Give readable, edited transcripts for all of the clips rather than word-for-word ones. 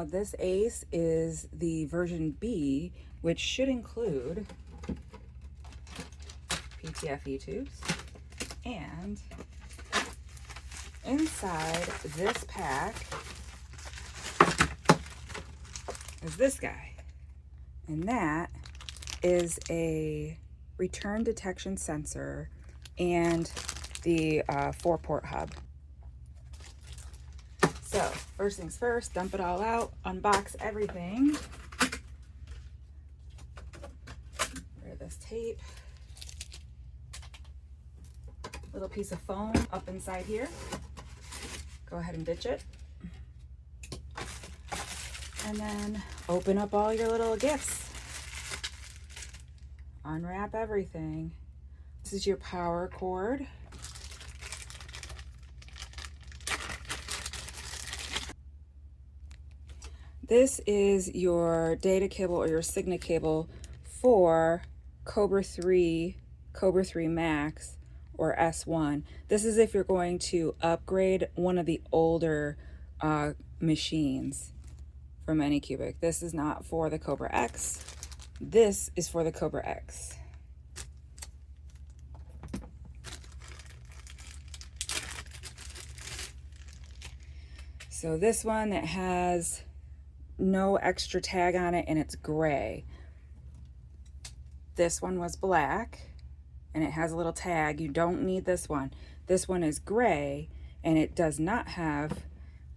This Ace is the version B, which should include PTFE tubes. And inside this pack is this guy. And that is a return detection sensor and the 4-port hub. So first things first, dump it all out, unbox everything. Rid of this tape. Little piece of foam up inside here. Go ahead and ditch it. And then open up all your little gifts. Unwrap everything. This is your power cord. This is your data cable or your Signet cable for Kobra 3, Kobra 3 Max, or S1. This is if you're going to upgrade one of the older machines from Anycubic. This is not for the Kobra X. This is for the Kobra X. So this one that has no extra tag on it and it's gray. This one was black and it has a little tag. You don't need this one. This one is gray and it does not have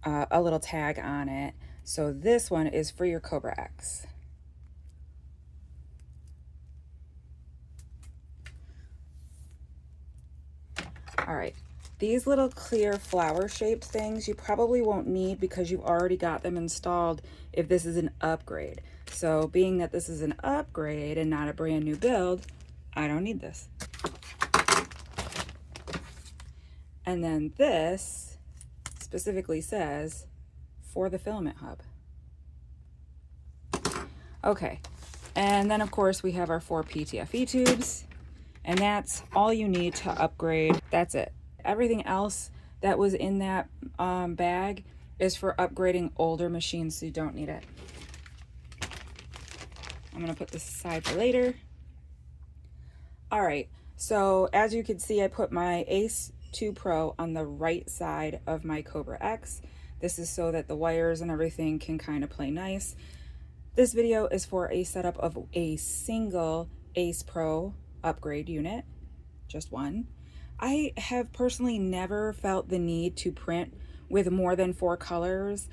a little tag on it. So this one is for your Kobra X. All right, these little clear flower shaped things you probably won't need because you've already got them installed if this is an upgrade. So being that this is an upgrade and not a brand new build, I don't need this. And then this specifically says for the filament hub. Okay, and then of course we have our 4 PTFE tubes, and that's all you need to upgrade. That's it. Everything else that was in that bag is for upgrading older machines, so you don't need it. I'm gonna put this aside for later. All right, so as you can see, I put my Ace 2 Pro on the right side of my Kobra X. This is so that the wires and everything can kind of play nice. This video is for a setup of a single Ace Pro upgrade unit, just one. I have personally never felt the need to print with more than 4 colors.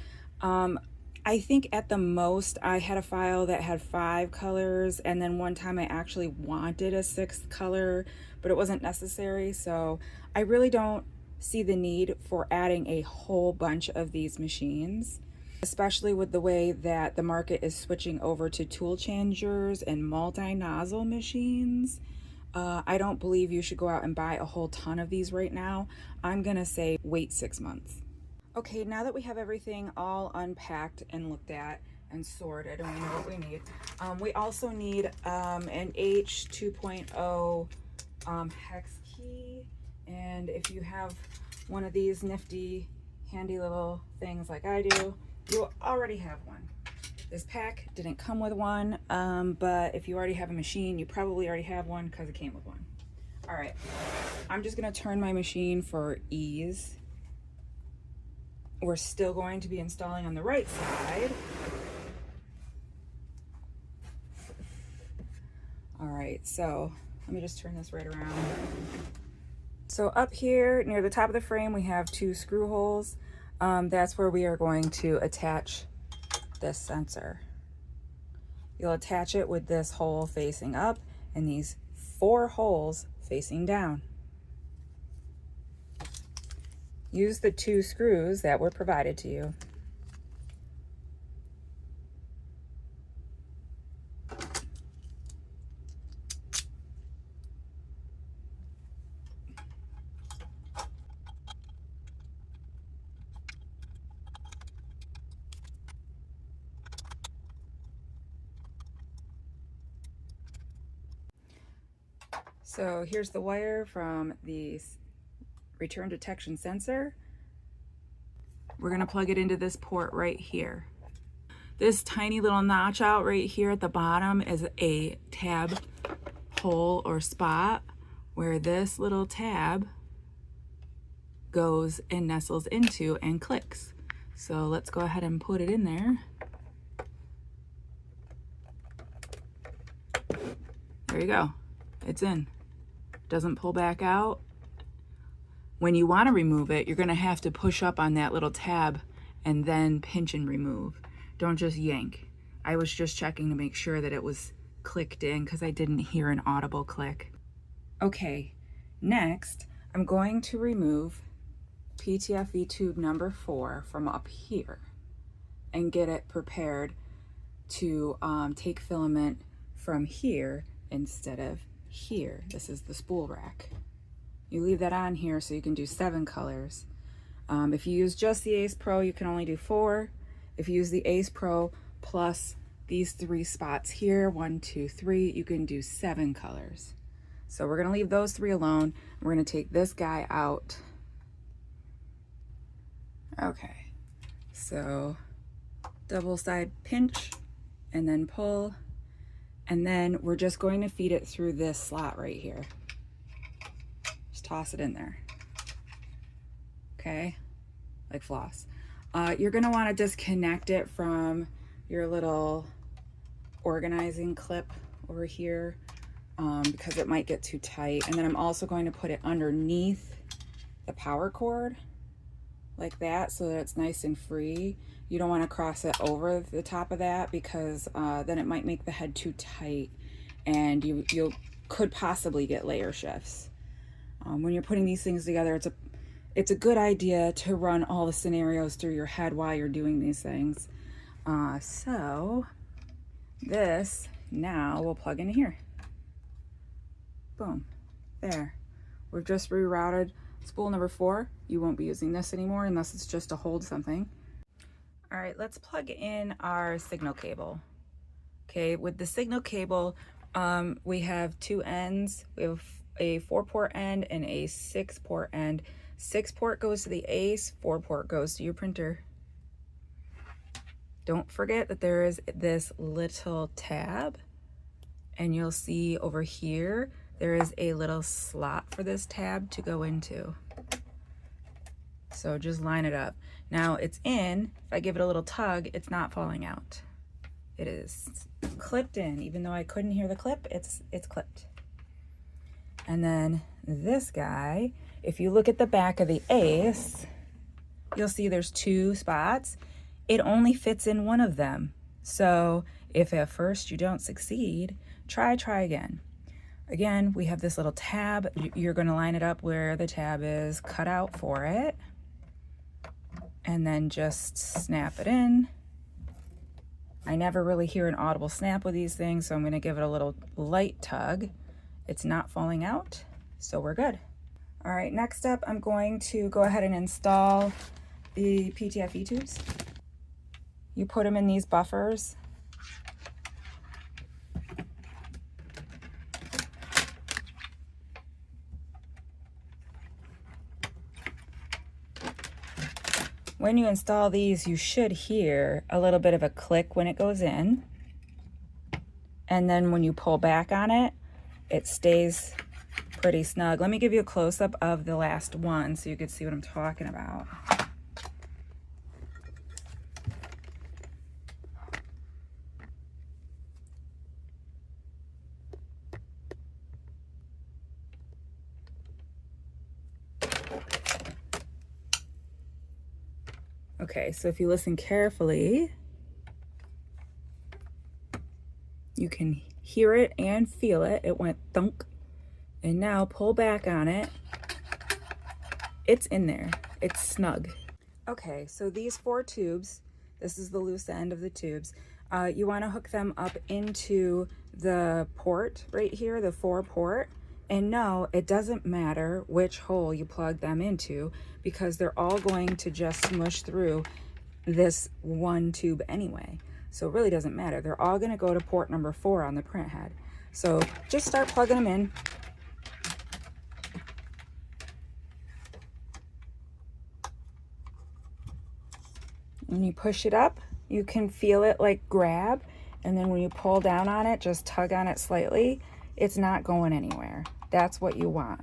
I think at the most I had a file that had 5 colors, and then one time I actually wanted a 6th color, but it wasn't necessary. So I really don't see the need for adding a whole bunch of these machines, especially with the way that the market is switching over to tool changers and multi-nozzle machines. I don't believe you should go out and buy a whole ton of these right now. I'm gonna say wait 6 months. Okay, now that we have everything all unpacked and looked at and sorted and we know what we need, we also need an H2.0 hex key. And if you have one of these nifty, handy little things like I do, you already have one. This pack didn't come with one, but if you already have a machine, you probably already have one because it came with one. All right, I'm just gonna turn my machine for ease. We're still going to be installing on the right side. All right, so let me just turn this right around. So up here near the top of the frame, we have 2 screw holes. That's where we are going to attach this sensor. You'll attach it with this hole facing up and these 4 holes facing down. Use the 2 screws that were provided to you. So here's the wire from the return detection sensor. We're gonna plug it into this port right here. This tiny little notch out right here at the bottom is a tab hole or spot where this little tab goes and nestles into and clicks. So let's go ahead and put it in there. There you go. It's in. Doesn't pull back out. When you want to remove it, you're going to have to push up on that little tab and then pinch and remove. Don't just yank. I was just checking to make sure that it was clicked in because I didn't hear an audible click. Okay, next I'm going to remove PTFE tube number 4 from up here and get it prepared to take filament from here instead of here. This is the spool rack. You leave that on here so you can do 7 colors. If you use just the Ace Pro, you can only do 4. If you use the Ace Pro plus these 3 spots here, 1, 2, 3, you can do 7 colors. So we're gonna leave those 3 alone. We're gonna take this guy out. Okay, so double side pinch and then pull, and then we're just going to feed it through this slot right here. Just toss it in there. Okay, like floss. You're gonna wanna disconnect it from your little organizing clip over here because it might get too tight. And then I'm also going to put it underneath the power cord like that so that it's nice and free. You don't want to cross it over the top of that because then it might make the head too tight and you could possibly get layer shifts. When you're putting these things together, it's a good idea to run all the scenarios through your head while you're doing these things. So this now will plug in here. Boom, there. We've just rerouted spool number 4. You won't be using this anymore unless it's just to hold something. All right, let's plug in our signal cable. Okay, with the signal cable, we have 2 ends. We have a 4-port end and a 6-port end. 6-port goes to the Ace, 4-port goes to your printer. Don't forget that there is this little tab, and you'll see over here there is a little slot for this tab to go into. So just line it up. Now it's in. If I give it a little tug, it's not falling out. It is clipped in. Even though I couldn't hear the clip, it's clipped. And then this guy, if you look at the back of the Ace, you'll see there's 2 spots. It only fits in one of them. So if at first you don't succeed, try again. Again, we have this little tab. You're going to line it up where the tab is cut out for it. And then just snap it in. I never really hear an audible snap with these things, so I'm going to give it a little light tug. It's not falling out, so we're good. All right, next up, I'm going to go ahead and install the PTFE tubes. You put them in these buffers. When you install these, you should hear a little bit of a click when it goes in. And then when you pull back on it, it stays pretty snug. Let me give you a close-up of the last one so you can see what I'm talking about. Okay, so if you listen carefully, you can hear it and feel it. It went thunk. And now pull back on it. It's in there. It's snug. Okay, so these 4 tubes, this is the loose end of the tubes. You want to hook them up into the port right here, the 4-port. And no, it doesn't matter which hole you plug them into because they're all going to just smush through this one tube anyway. So it really doesn't matter. They're all going to go to port number 4 on the print head. So just start plugging them in. When you push it up, you can feel it like grab, and then when you pull down on it, just tug on it slightly. It's not going anywhere. That's what you want.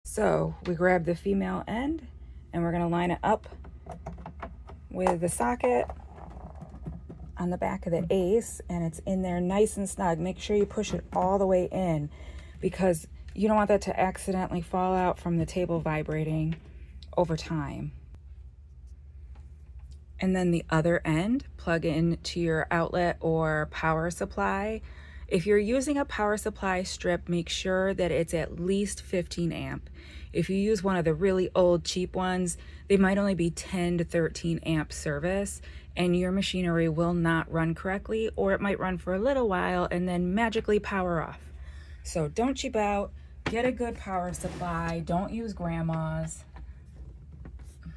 So we grab the female end and we're going to line it up with the socket on the back of the ace, and it's in there nice and snug. Make sure you push it all the way in because you don't want that to accidentally fall out from the table vibrating over time. And then the other end, plug into your outlet or power supply. If you're using a power supply strip, make sure that it's at least 15 amp. If you use one of the really old cheap ones, they might only be 10 to 13 amp service, and your machinery will not run correctly, or it might run for a little while and then magically power off. So don't cheap out, get a good power supply, don't use grandma's.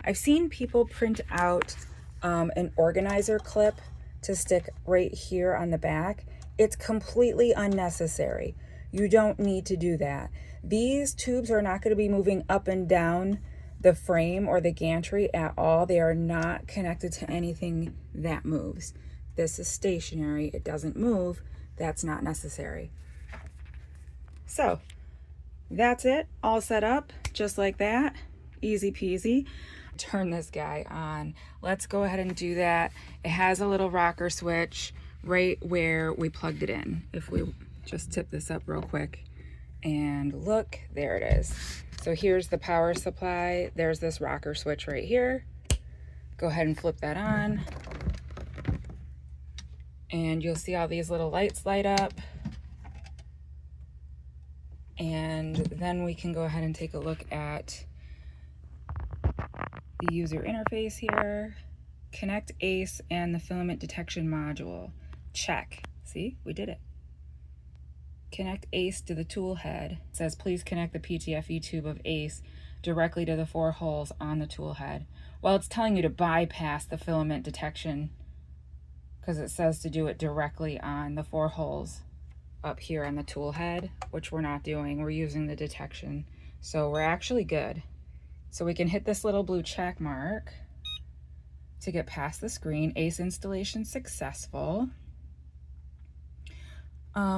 I've seen people print out an organizer clip to stick right here on the back. It's completely unnecessary. You don't need to do that. These tubes are not going to be moving up and down the frame or the gantry at all. They are not connected to anything that moves. This is stationary. It doesn't move. That's not necessary. So that's it, all set up just like that. Easy peasy. Turn this guy on. Let's go ahead and do that. It has a little rocker switch right where we plugged it in. If we just tip this up real quick and look, there it is. So here's the power supply. There's this rocker switch right here. Go ahead and flip that on. And you'll see all these little lights light up. And then we can go ahead and take a look at the user interface here. Connect ACE and the filament detection module. Check. See, we did it. Connect ACE to the tool head. It says please connect the PTFE tube of ACE directly to the 4 holes on the tool head. Well, it's telling you to bypass the filament detection because it says to do it directly on the 4 holes up here on the tool head, which we're not doing. We're using the detection. So we're actually good. So we can hit this little blue check mark to get past the screen. ACE installation successful.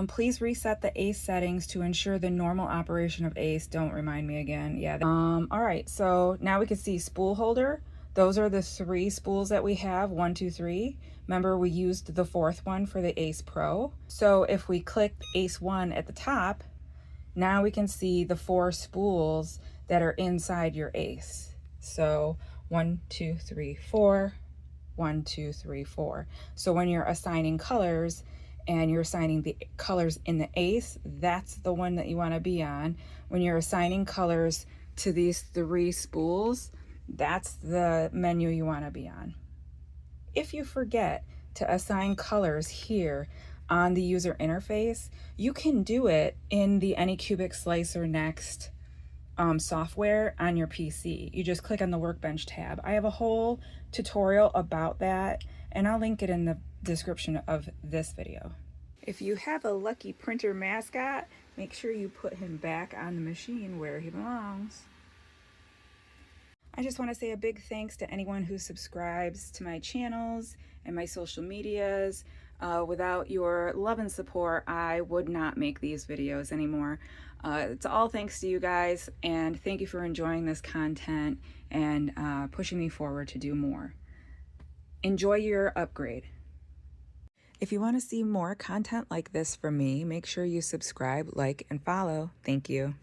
Please reset the ACE settings to ensure the normal operation of ACE. Don't remind me again. Yeah. All right, so now we can see spool holder. Those are the 3 spools that we have, 1, 2, 3. Remember, we used the 4th one for the ACE Pro. So if we click ACE 1 at the top, now we can see the 4 spools that are inside your ACE. So 1, 2, 3, 4, 1, 2, 3, 4. So when you're assigning colors and you're assigning the colors in the ACE, that's the one that you want to be on. When you're assigning colors to these 3 spools, that's the menu you want to be on. If you forget to assign colors here on the user interface, you can do it in the Anycubic Slicer Next software on your PC. You just click on the Workbench tab. I have a whole tutorial about that, and I'll link it in the description of this video. If you have a lucky printer mascot, make sure you put him back on the machine where he belongs. I just want to say a big thanks to anyone who subscribes to my channels and my social medias. Without your love and support, I would not make these videos anymore. It's all thanks to you guys, and thank you for enjoying this content and pushing me forward to do more. Enjoy your upgrade. If you want to see more content like this from me, make sure you subscribe, like, and follow. Thank you.